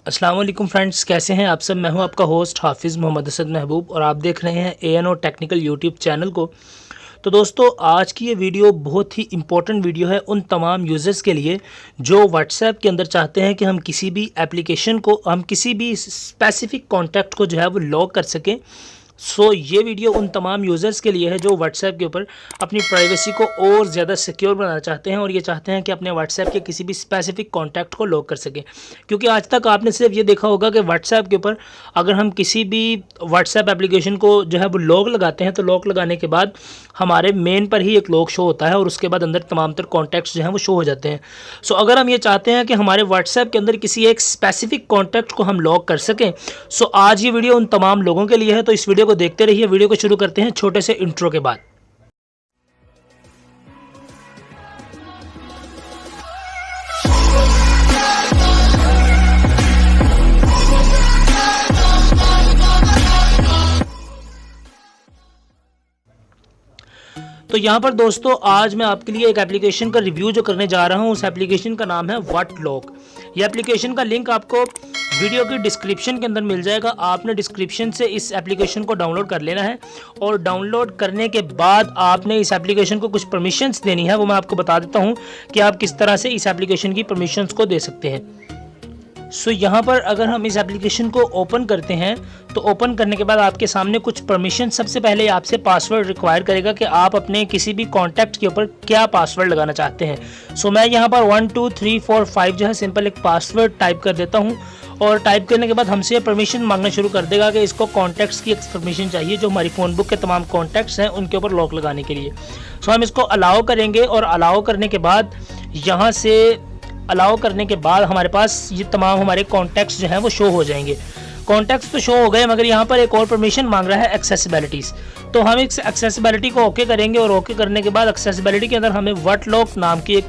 अस्सलाम वालेकुम फ्रेंड्स, कैसे हैं आप सब। मैं हूं आपका होस्ट हाफिज़ मोहम्मद असद महबूब और आप देख रहे हैं ANO टेक्निकल यूट्यूब चैनल को। तो दोस्तों, आज की ये वीडियो बहुत ही इंपॉर्टेंट वीडियो है उन तमाम यूज़र्स के लिए जो व्हाट्सएप के अंदर चाहते हैं कि हम किसी भी एप्लीकेशन को, हम किसी भी स्पेसिफिक कॉन्टैक्ट को जो है वो लॉक कर सकें। ये वीडियो उन तमाम यूज़र्स के लिए है जो व्हाट्सएप के ऊपर अपनी प्राइवेसी को और ज़्यादा सिक्योर बनाना चाहते हैं और ये चाहते हैं कि अपने व्हाट्सएप के किसी भी स्पेसिफिक कॉन्टैक्ट को लॉक कर सकें। क्योंकि आज तक आपने सिर्फ ये देखा होगा कि व्हाट्सएप के ऊपर अगर हम किसी भी व्हाट्सएप एप्लीकेशन को जो है वो लॉक लगाते हैं तो लॉक लगाने के बाद हमारे मेन पर ही एक लॉक शो होता है और उसके बाद अंदर तमाम तर कॉन्टैक्ट्स जो हैं वो शो हो जाते हैं। अगर हम ये चाहते हैं कि हमारे व्हाट्सएप के अंदर किसी एक स्पेसिफिक कॉन्टैक्ट को हम लॉक कर सकें, आज ये वीडियो उन तमाम लोगों के लिए है। तो इस वीडियो को देखते रहिए। वीडियो को शुरू करते हैं छोटे से इंट्रो के बाद। तो यहाँ पर दोस्तों, आज मैं आपके लिए एक एप्लीकेशन का रिव्यू जो करने जा रहा हूँ, उस एप्लीकेशन का नाम है व्हाटलॉक। ये एप्लीकेशन का लिंक आपको वीडियो की डिस्क्रिप्शन के अंदर मिल जाएगा। आपने डिस्क्रिप्शन से इस एप्लीकेशन को डाउनलोड कर लेना है और डाउनलोड करने के बाद आपने इस एप्लीकेशन को कुछ परमिशंस देनी है। वो मैं आपको बता देता हूँ कि आप किस तरह से इस एप्लीकेशन की परमिशंस को दे सकते हैं। यहाँ पर अगर हम इस एप्लीकेशन को ओपन करते हैं तो ओपन करने के बाद आपके सामने कुछ परमिशन, सबसे पहले आपसे पासवर्ड रिक्वायर करेगा कि आप अपने किसी भी कॉन्टैक्ट के ऊपर क्या पासवर्ड लगाना चाहते हैं। मैं यहाँ पर 1 2 3 4 5 जो है सिंपल एक पासवर्ड टाइप कर देता हूँ और टाइप करने के बाद हमसे परमिशन मांगना शुरू कर देगा कि इसको कॉन्टैक्ट्स की एक परमिशन चाहिए जो हमारी फ़ोन बुक के तमाम कॉन्टैक्ट्स हैं उनके ऊपर लॉक लगाने के लिए। हम इसको अलाउ करेंगे और अलाउ करने के बाद यहाँ से अलाउ करने के बाद हमारे पास ये तमाम हमारे कॉन्टैक्ट्स जो हैं वो शो हो जाएंगे। कॉन्टैक्ट्स तो शो हो गए, मगर यहाँ पर एक और परमिशन मांग रहा है एक्सेसिबिलिटीज़। तो हम इस एक्सेसिबिलिटी को ओके करेंगे और ओके करने के बाद एक्सेसिबिलिटी के अंदर हमें व्हाटलॉक नाम की एक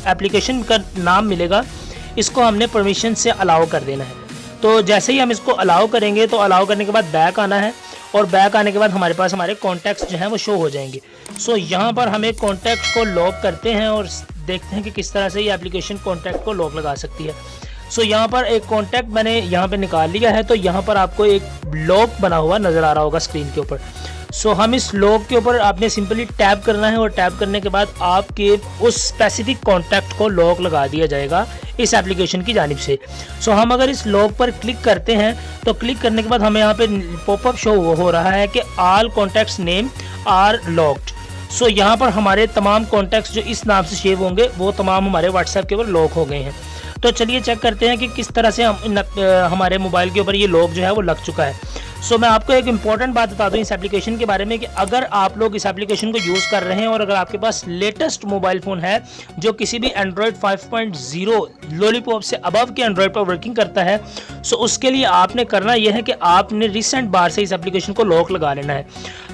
एप्लीकेशन का नाम मिलेगा। इसको हमने परमिशन से अलाउ कर देना है। तो जैसे ही हम इसको अलाउ करेंगे तो अलाउ करने के बाद बैक आना है और बैक आने के बाद हमारे पास हमारे कॉन्टैक्ट्स जो हैं वो शो हो जाएंगे। यहाँ पर हमें कॉन्टैक्ट को लॉक करते हैं और देखते हैं कि किस तरह से ये एप्लीकेशन कॉन्टैक्ट को लॉक लगा सकती है। यहाँ पर एक कॉन्टैक्ट मैंने यहाँ पे निकाल लिया है। तो यहाँ पर आपको एक लॉक बना हुआ नज़र आ रहा होगा स्क्रीन के ऊपर। हम इस लॉक के ऊपर आपने सिंपली टैप करना है और टैप करने के बाद आपके उस स्पेसिफिक कॉन्टैक्ट को लॉक लगा दिया जाएगा इस एप्लीकेशन की जानिब से। हम अगर इस लॉक पर क्लिक करते हैं तो क्लिक करने के बाद हमें यहाँ पे पॉपअप शो हो रहा है कि all contacts name are locked. यहाँ पर हमारे तमाम कॉन्टैक्ट्स जो इस नाम से सेव होंगे वो तमाम हमारे व्हाट्सएप के ऊपर लॉक हो गए हैं। तो चलिए चेक करते हैं कि किस तरह से हमारे मोबाइल के ऊपर ये लॉक जो है वो लग चुका है। मैं आपको एक इंपॉर्टेंट बात बता दूं इस एप्लीकेशन के बारे में कि अगर आप लोग इस एप्लीकेशन को यूज़ कर रहे हैं और अगर आपके पास लेटेस्ट मोबाइल फ़ोन है जो किसी भी एंड्रॉयड 5.0 लॉलीपॉप से अबव के एंड्रॉयड पर वर्किंग करता है, उसके लिए आपने करना यह है कि आपने रिसेंट बार से इस एप्लीकेशन को लॉक लगा लेना है।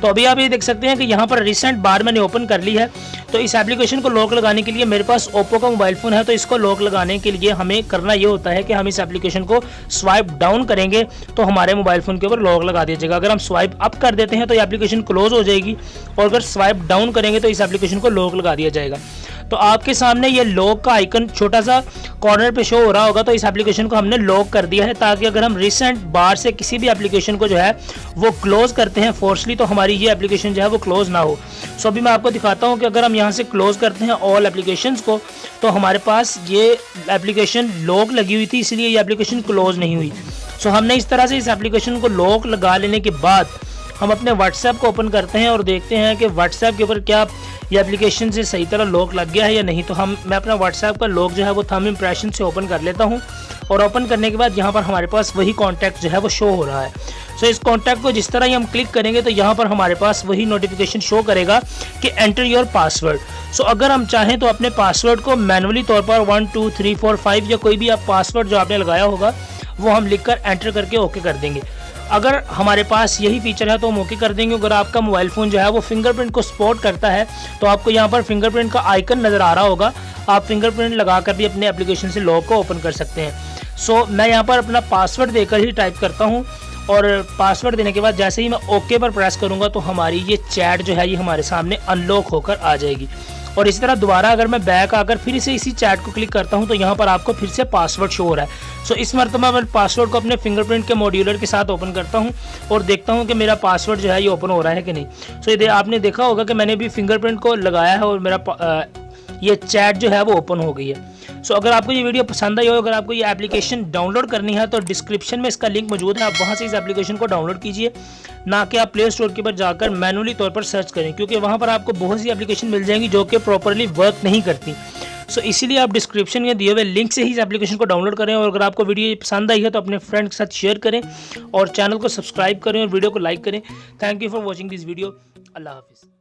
तो अभी आप ये देख सकते हैं कि यहाँ पर रिसेंट बार मैंने ओपन कर ली है। तो इस एप्लीकेशन को लॉक लगाने के लिए मेरे पास ओप्पो का मोबाइल फ़ोन है। तो इसको लॉक लगाने के लिए हमें करना ये होता है कि हम इस एप्लीकेशन को स्वाइप डाउन करेंगे तो हमारे मोबाइल फ़ोन के ऊपर लॉक लगा दिया जाएगा। अगर हम स्वाइप अप कर देते हैं तो ये एप्लीकेशन क्लोज हो जाएगी और अगर स्वाइप डाउन करेंगे तो इस एप्लीकेशन को लॉक लगा दिया जाएगा। तो आपके सामने ये लॉक का आइकन छोटा सा कॉर्नर पे शो हो रहा होगा। तो इस एप्लीकेशन को हमने लॉक कर दिया है ताकि अगर हम रिसेंट बार से किसी भी एप्लीकेशन को जो है वो क्लोज करते हैं फोर्सली तो हमारी ये एप्लीकेशन जो है वो क्लोज ना हो। अभी मैं आपको दिखाता हूँ कि अगर हम यहाँ से क्लोज करते हैं ऑल एप्लीकेशंस को तो हमारे पास ये एप्लीकेशन लॉक लगी हुई थी, इसलिए ये एप्लीकेशन क्लोज नहीं हुई। हमने इस तरह से इस एप्लीकेशन को लॉक लगा लेने के बाद हम अपने व्हाट्सएप को ओपन करते हैं और देखते हैं कि व्हाट्सएप के ऊपर क्या ये एप्लीकेशन से सही तरह लॉक लग गया है या नहीं। तो मैं अपना व्हाट्सएप का लॉक जो है वो थंब इम्प्रेशन से ओपन कर लेता हूँ और ओपन करने के बाद यहाँ पर हमारे पास वही कॉन्टैक्ट जो है वो शो हो रहा है। इस कॉन्टैक्ट को जिस तरह ही हम क्लिक करेंगे तो यहाँ पर हमारे पास वही नोटिफिकेशन शो करेगा कि एंटर योर पासवर्ड। अगर हम चाहें तो अपने पासवर्ड को मैनुअली तौर पर 1 2 3 4 5 या कोई भी आप पासवर्ड जो आपने लगाया होगा वो हम लिखकर एंटर करके ओके कर देंगे। अगर हमारे पास यही फीचर है तो हम ओके कर देंगे। अगर आपका मोबाइल फ़ोन जो है वो फिंगरप्रिंट को सपोर्ट करता है तो आपको यहाँ पर फिंगरप्रिंट का आइकन नज़र आ रहा होगा। आप फिंगरप्रिंट लगाकर भी अपने एप्लीकेशन से लॉक को ओपन कर सकते हैं। मैं यहाँ पर अपना पासवर्ड देकर ही टाइप करता हूँ और पासवर्ड देने के बाद जैसे ही मैं ओके पर प्रेस करूँगा तो हमारी ये चैट जो है ये हमारे सामने अनलॉक होकर आ जाएगी। और इसी तरह दोबारा अगर मैं बैक आकर फिर से इसी चैट को क्लिक करता हूं तो यहां पर आपको फिर से पासवर्ड शो हो रहा है। सो इस मरतबा मैं पासवर्ड को अपने फिंगरप्रिंट के मॉड्यूलर के साथ ओपन करता हूं और देखता हूं कि मेरा पासवर्ड जो है ये ओपन हो रहा है कि नहीं। सो ये आपने देखा होगा कि मैंने भी फिंगरप्रिंट को लगाया है और मेरा ये चैट जो है वो ओपन हो गई है। सो अगर आपको ये वीडियो पसंद आई हो, अगर आपको ये एप्लीकेशन डाउनलोड करनी है तो डिस्क्रिप्शन में इसका लिंक मौजूद है, आप वहाँ से इस एप्लीकेशन को डाउनलोड कीजिए, ना कि आप प्ले स्टोर के ऊपर जाकर मैनुअली तौर पर सर्च करें, क्योंकि वहाँ पर आपको बहुत सी एप्लीकेशन मिल जाएंगी जो कि प्रॉपरली वर्क नहीं करती। सो इसीलिए आप डिस्क्रिप्शन में दिए हुए लिंक से ही इस एप्लीकेशन को डाउनलोड करें। और अगर आपको वीडियो पसंद आई है तो अपने फ्रेंड के साथ शेयर करें और चैनल को सब्सक्राइब करें और वीडियो को लाइक करें। Thank you for watching this video. अल्लाह हाफिज़।